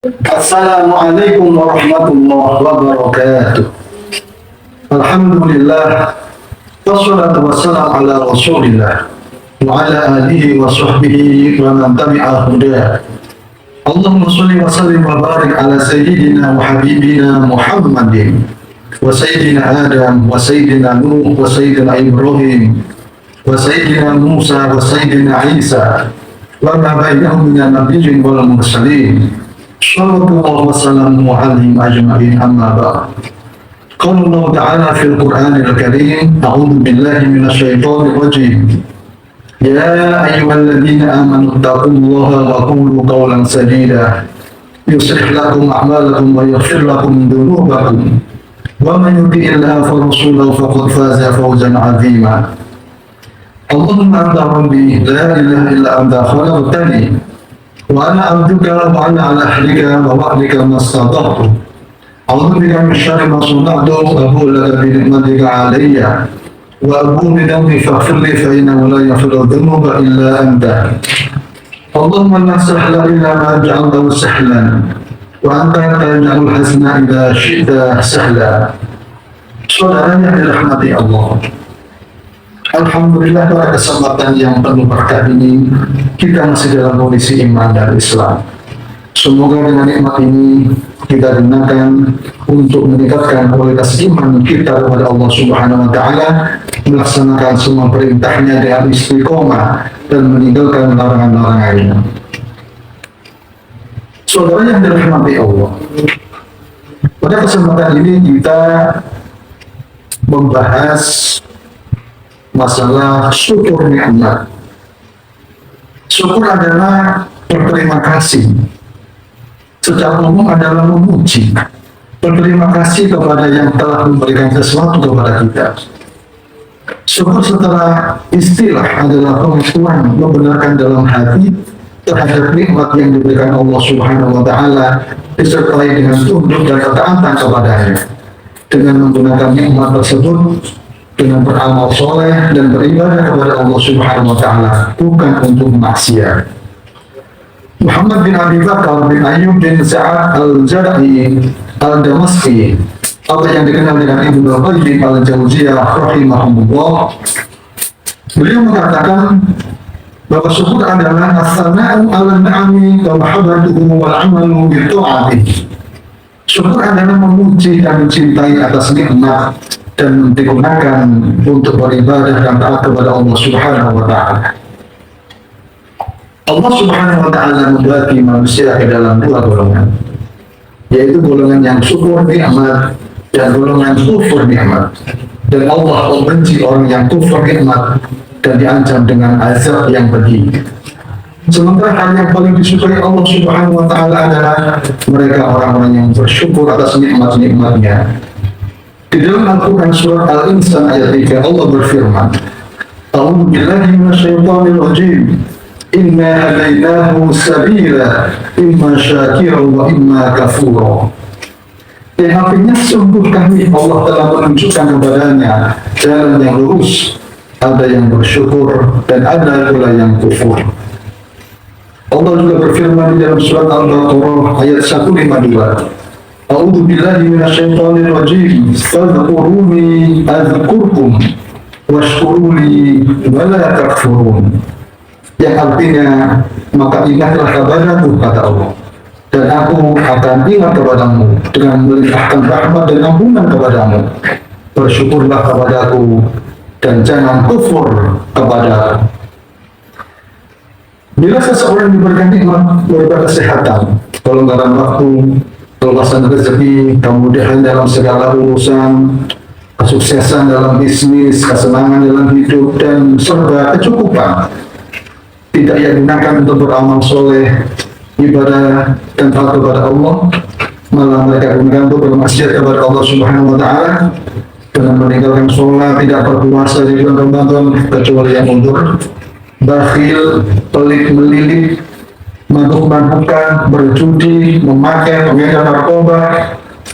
Assalamualaikum warahmatullahi wabarakatuh. Alhamdulillah wassalatu wassalamu ala rasulillah wa ala alihi wa sahbihi wa man tabi'a hudah. Allahumma shalli wa sallim wa barik ala sayyidina wa habibina Muhammadin wa sayyidina Adam wa sayyidina Nuh wa sayyidina Ibrahim wa sayyidina Musa wa sayyidina Isa wa ma bainahum minan nabiyyin wal mursalin. Sallallahu wasallam alaihim ajma'in, amma ba'd. Qala Allah Ta'ala fil Qur'anil Karim, a'udzu billahi minasyaitonir rajim. Ya ayyuhalladzina amanu taqullaha wa qulu qawlan sadida yuslih lakum a'malakum wa yaghfir lakum dhunubakum wa man yuti'illaha wa rasulahu faqad faza fawzan 'azima. Allahumma anta rabbi la ilaha illa anta khalaqtani wa ana abduka wa ana ala ahlika wa wa'dika mastata'tu. A'udzu bika min syarri ma sana'tu wa abu'u laka bi ni'matika 'alayya wa abu'u bi dhanbi faghfir li fa innahu la yaghfiru dhunuba illa anta. Allahumma la sahla illa ma ja'altahu sahlan wa anta taj'alul hazna idza syi'ta sahla. Saudara yang dirahmati Allah, alhamdulillah pada kesempatan yang penuh berkah ini kita masih dalam kondisi iman dan Islam. Semoga dengan nikmat ini kita gunakan untuk meningkatkan kualitas iman kita kepada Allah Subhanahu wa Ta'ala, melaksanakan semua perintahnya dengan istiqomah dan meninggalkan larangan-larangannya. Saudara yang dirahmati Allah, pada kesempatan ini kita membahas masalah syukur nikmat. Syukur adalah berterima kasih. Secara umum adalah memuji, berterima kasih kepada yang telah memberikan sesuatu kepada kita. Syukur setelah istilah adalah pengakuan membenarkan dalam hati terhadap nikmat yang diberikan Allah Subhanahu wa Ta'ala, disertai dengan tunduk dan ketaatan kepadanya. Dengan menggunakan nikmat tersebut, dengan beramal soleh dan beribadah kepada Allah Subhanahu wa Ta'ala, bukan untuk maksiat. Muhammad bin Abi Bakar bin Ayyub bin Sa'ad al-Jara'i al-Damaski, atau yang dikenal dengan Ibnu Qayyim al-Jauziyah rahimahullah, beliau mengatakan bahwa syukur adalah as-sana'u 'ala an-na'ami wa mahabbatuhu wal 'amalu bi ta'atihi. Syukur adalah memuji dan mencintai atas nikmat dan digunakan untuk beribadah dan taat kepada Allah Subhanahu wa Ta'ala. Allah Subhanahu wa Ta'ala membagi manusia ke dalam dua golongan, yaitu golongan yang syukur nikmat dan golongan kufur nikmat. Dan Allah membenci orang yang kufur nikmat dan diancam dengan azab yang pedih. Sementara hal yang paling disukai Allah Subhanahu wa Ta'ala adalah mereka orang-orang yang bersyukur atas nikmat-nikmatnya. Di dalam Al-Quran surat Al-Insan ayat 3 Allah berfirman, A'udzu billahi minasyaitonir rajim. Inna hadainahu sabila imma syakira wa imma kafura. Yang artinya sungguh kami Allah telah menunjukkan kepadanya jalan yang lurus, ada yang bersyukur dan ada pula yang kufur. Allah juga berfirman di dalam surat Al-Baqarah ayat 152, A'udzu billahi minasyaitonir rajim. Fadhkuruni adzkurkum washkuruli wa la takfurun. Yang artinya, maka ingatlah kepadaku, kata Allah, dan aku akan ingat kepadamu dengan melimpahkan rahmat dan ampunan kepadamu. Bersyukurlah kepadaku dan jangan kufur kepadaku. Bila seseorang diberikan nikmat berupa kesehatan, kelonggaran waktu, keluasan rezeki, kemudahan dalam segala urusan, kesuksesan dalam bisnis, kesenangan dalam hidup, dan serba kecukupan, tidak ia gunakan untuk beramal soleh, ibadah, dan taat kepada Allah, malah mereka gunakan untuk bermaksiat kepada Allah Subhanahu wa Ta'ala dengan meninggalkan sholat, tidak berpuasa di bulan Ramadan kecuali yang mundur, bakhil, pelit melilit, mabuk-mabukan, berjudi, memakai, mengedar narkoba,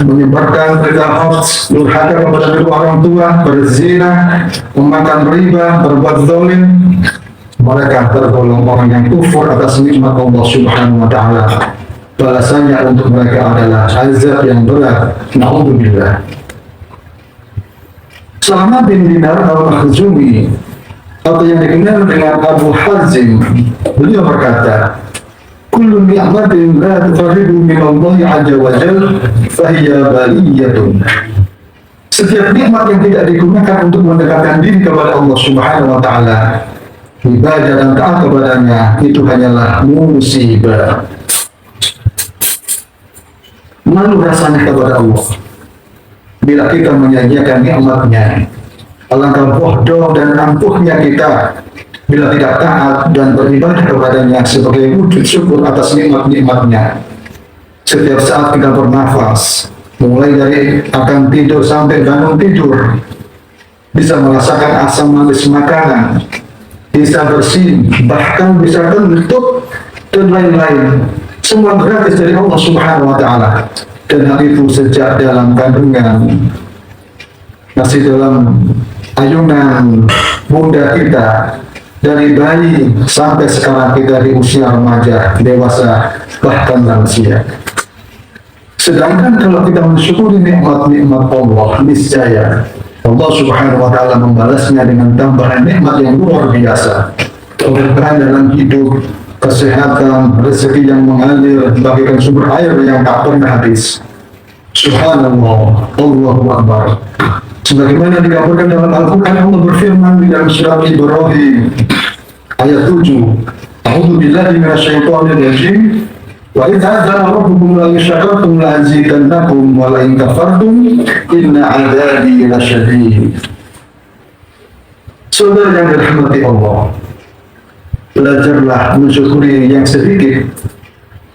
menyebarkan berita hoax, durhaka kepada kedua orang tua, berzina, memakan riba, berbuat zalim. Mereka tergolong orang yang kufur atas nikmat Allah Subhanahu wa Ta'ala. balasannya untuk mereka adalah azab yang berat. Na'udzubillah. Sa'labah bin Dinar al-Makhzumi atau yang dikenal dengan Abu Hazim, beliau berkata, kullu ni'matin la tufarridu min Allah azza wa jalla fahiya baliyatun. Setiap nikmat yang tidak digunakan untuk mendekatkan diri kepada Allah Subhanahu wa taala, ibadah dan taat kepadanya, itu hanyalah musibah. Malu rasanya kepada Allah bila kita menyanyiakan nikmatnya. Alangkah bodoh dan ampuhnya kita bila tidak taat dan beribadah kepadanya sebagai wujud syukur atas nikmat-nikmatnya. Setiap saat kita bernafas, mulai dari akan tidur sampai bangun tidur, bisa merasakan asam manis makanan, bisa bersin, bahkan bisa kentut dan lain-lain. Semua gratis dari Allah Subhanahu wa taala. Dan hal itu sejak dalam kandungan, masih dalam ayunan bunda kita, dari bayi sampai sekarang kita di usia remaja, dewasa, bahkan lansia. Sedangkan kalau kita mensyukuri nikmat-nikmat Allah, niscaya Allah Subhanahu wa taala membalasnya dengan tambahan nikmat yang luar biasa. Keberkahan dalam hidup, kesehatan, rezeki yang mengalir, bagikan sumber air yang tak pernah habis. Subhanallah, Allahu Akbar. Sebagaimana dikabarkan dalam Al-Quran, Allah berfirman di dalam surat Ibrahim ayat 7, A'udzu billahi minasyaitonir rajim. Wa idz adzana rabbukum la in syakartum la azidannakum wa la in kafartum inna 'adzabi lasyadid. Saudara yang dirahmati Allah, belajarlah mensyukuri yang sedikit,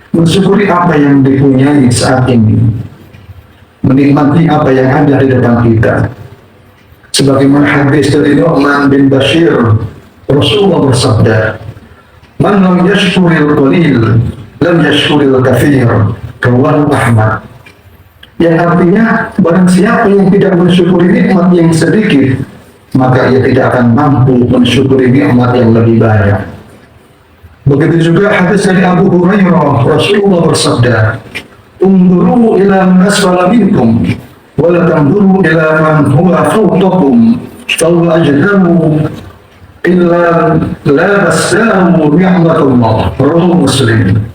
mensyukuri apa yang dipunyai saat ini, menikmati apa yang ada di depan kita. Sebagaimana hadis dari Nu'man bin Bashir, Rasulullah bersabda, "Man lam yashkuril qalil, lam yashkuril katsir." Rawahu Ahmad. Yang artinya, barang siapa yang tidak mensyukuri nikmat yang sedikit, maka ia tidak akan mampu mensyukuri nikmat yang lebih banyak. Begitu juga hadis dari Abu Hurairah, Rasulullah bersabda, "Unzuru ila man asfala minkum wa la tanzuru ila man huwa fawqakum, falau ajdamu illa la basahu ni'matullah." Rawahu Muslim.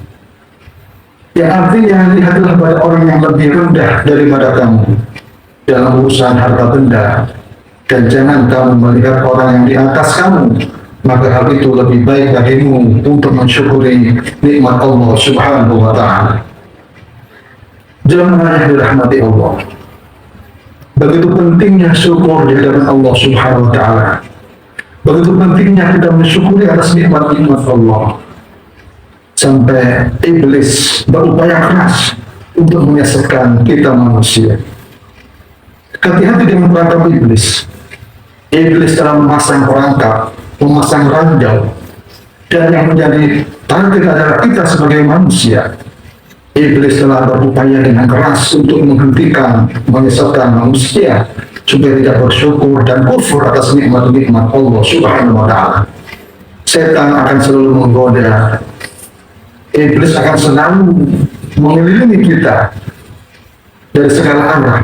Yang artinya, lihatlah pada orang yang lebih rendah daripada kamu dalam urusan harta benda, dan jangan kamu melihat orang yang di atas kamu, maka hal itu lebih baik bagimu untuk mensyukuri nikmat Allah Subhanahu wa taala. Jemaah yang dirahmati Allah, begitu pentingnya syukur di hadapan Allah Subhanahu wa taala. Begitu pentingnya kita mensyukuri atas nikmat-nikmat Allah. Sampai iblis berupaya keras untuk menyesatkan kita manusia. Hati-hati dengan perangkap iblis. Iblis dalam memasang perangkap, memasang ranjau, dan yang menjadi target adalah kita sebagai manusia. Iblis telah berupaya dengan keras untuk menghentikan, menyesatkan manusia supaya tidak bersyukur dan kufur atas nikmat-nikmat Allah Subhanahu wa taala. Setan akan selalu menggoda. Iblis akan selalu mengelilingi kita dari segala arah,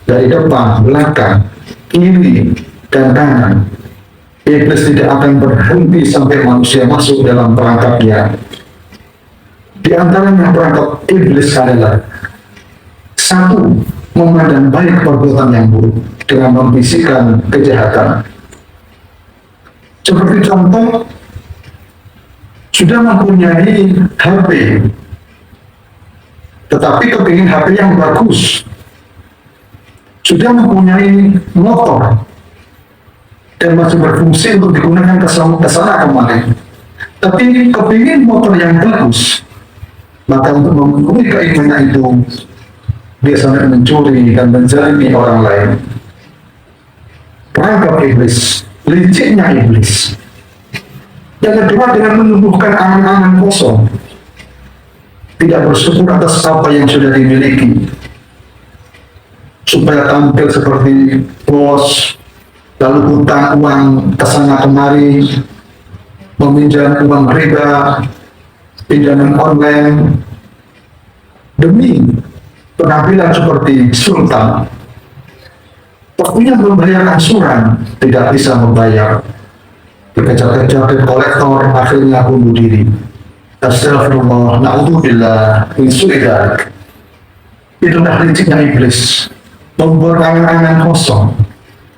dari depan, belakang, kiri, dan kanan. Iblis tidak akan berhenti sampai manusia masuk dalam perangkapnya. Di antaranya perangkap iblis adalah: satu, memandang baik perbuatan yang buruk dengan membisikkan kejahatan. Seperti contoh, sudah mempunyai HP, tetapi kepingin HP yang bagus. Sudah mempunyai motor dan masih berfungsi untuk digunakan ke sana kemari, tapi kepingin motor yang bagus. Maka untuk memenuhi keinginan itu, dia sampai mencuri dan menzalimi orang lain. Perangkap iblis, liciknya iblis. Yang kedua, dengan menumbuhkan angan-angan kosong, tidak bersyukur atas apa yang sudah dimiliki, supaya tampil seperti bos, lalu hutang uang kesana kemari, meminjam uang riba, pinjaman online, demi penampilan seperti sultan. Waktunya membayar angsuran, tidak bisa membayar. Dikejar-kejar dan kolektor, akhirnya bunuh diri. Astagfirullah, na'udzubillah, min su'i dzalik. Itulah liciknya iblis, membuat angan-angan kosong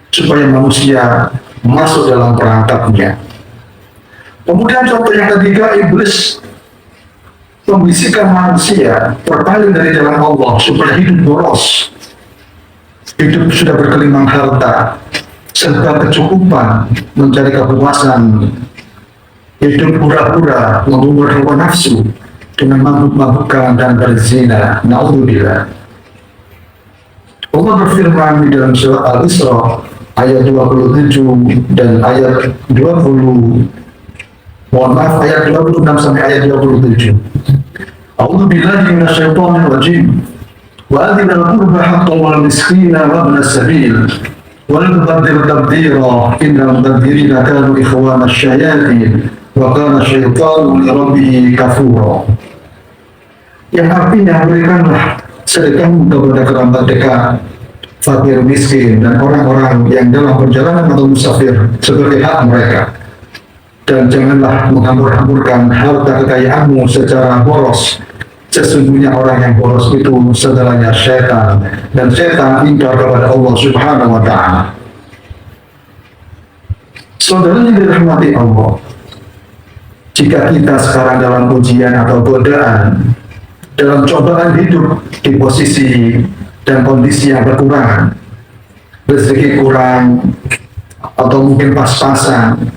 supaya manusia masuk dalam perangkapnya. Kemudian contoh yang ketiga, iblis membisikkan manusia berpaling dari jalan Allah supaya hidup boros. Hidup sudah berkelimang harta, serta kecukupan, mencari kepuasan. Hidup pura-pura, mengumur hawa nafsu dengan mabuk-mabukan dan berzina. Na'udzubillah. Allah berfirman di dalam surat Al-Isra ayat 27 dan ayat 20. Mohon maaf, ayat 26 sampai ayat 27. A'udzu billahi minasyaitonir rajim. وآتِ ذا القربى حقه والمسكين وابن السبيل ولا تبذر تبذيرا إن المبذرين كانوا إخوان الشياطين وكان الشيطان لربه كفورا. Yang artinya berikanlah sedekahmu kepada kerabat dekat, fakir miskin dan orang-orang yang dalam perjalanan atau musafir sebagai hak mereka. Dan janganlah menghambur-hamburkan harta kekayaanmu secara boros. Sesungguhnya orang yang boros itu saudaranya setan, dan setan ingkar kepada Allah Subhanahu wa Ta'ala. Saudaranya dirahmati Allah, jika kita sekarang dalam ujian atau godaan, dalam cobaan hidup di posisi dan kondisi yang berkurang, rezeki kurang atau mungkin pas-pasan,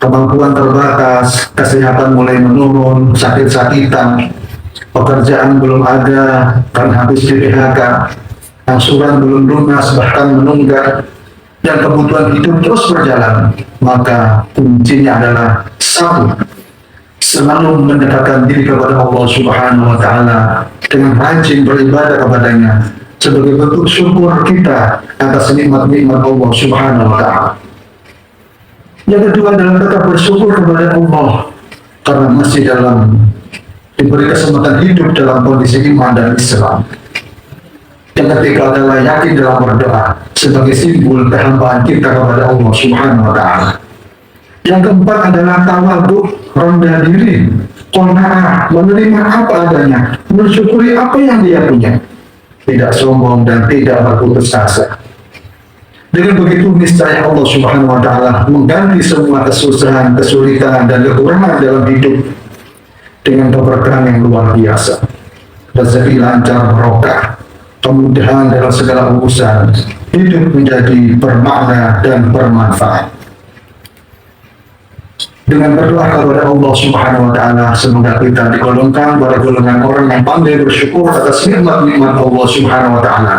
kemampuan terbatas, kesehatan mulai menurun, sakit-sakitan, pekerjaan belum ada karena habis di PHK, angsuran belum lunas bahkan menunggak, dan kebutuhan hidup terus berjalan, maka kuncinya adalah satu, selalu mendekatkan diri kepada Allah Subhanahu wa Ta'ala dengan rajin beribadah kepadanya sebagai bentuk syukur kita atas nikmat-nikmat Allah Subhanahu wa Ta'ala. Yang kedua adalah tetap bersyukur kepada Allah karena masih diberi kesempatan hidup dalam kondisi iman dan Islam. Yang ketiga adalah yakin dalam berdoa sebagai simbol kehambaan kita kepada Allah Subhanahu wa Ta'ala. Yang keempat adalah tawadhu, rendah diri, qanaah, menerima apa adanya, mensyukuri apa yang dia punya, tidak sombong dan tidak berputus asa. Dengan begitu niscaya Allah Subhanahu wa Ta'ala mengganti semua kesusahan, kesulitan dan kekurangan dalam hidup dengan keberkahan yang luar biasa, rezeki lancar barokah, kemudahan dalam segala urusan, hidup menjadi bermakna dan bermanfaat. Dengan berdoa kepada Allah Subhanahu wa Ta'ala, semoga kita digolongkan pada golongan orang yang pandai bersyukur atas nikmat-nikmat Allah Subhanahu wa Ta'ala,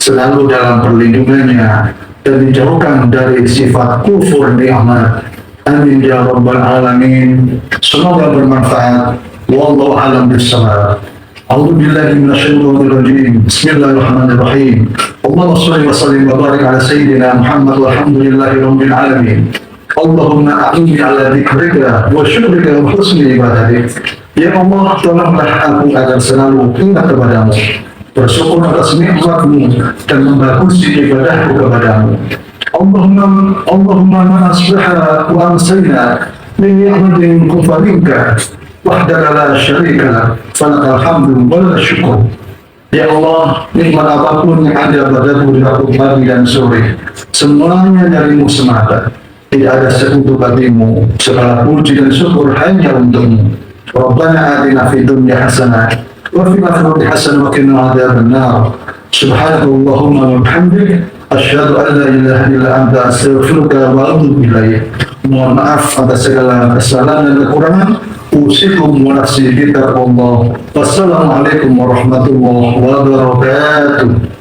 selalu dalam perlindungannya dan dijauhkan dari sifat kufur nikmat. Amin ya rabbal alamin. Semoga bermanfaat. Wallahu a'lam bissawab. A'udzu billahi minasyaitonir rajim. Bismillahirrahmanirrahim. Allahumma shalli wa sallim wa barik ala sayyidina Muhammad walhamdulillahi rabbil alamin. Allahumma a'inni ala dzikrika wa syukrika wa husni ibadatik. Ya Allah, tolonglah aku agar selalu ingat kepadamu, bersyukur atas nikmat-Mu dan membagusi ibadahku kepadamu. Allahumma ma asbaha wa amsayna min ni'matin minka wahdaka la syarika lak falakal hamdu wa lakal syukur. Ya Allah, nikmat apapun yang ada padaku di waktu pagi dan sore, semuanya darimu semata, tidak ada sekutu bagimu, segala puji dan syukur hanya untukmu. Rabbana atina fid dunya hasanah wa fil akhirati hasanah wa qina adzabannar. Subhanallahumma wa bihamdik, asyhadu an la ilaha illa anta, astaghfiruka wa atubu ilaik. Mohon maaf atas segala kesalahan dan kekurangan. Usikum wa nafsi bi taqwallah. Wassalamualaikum warahmatullahi wabarakatuh.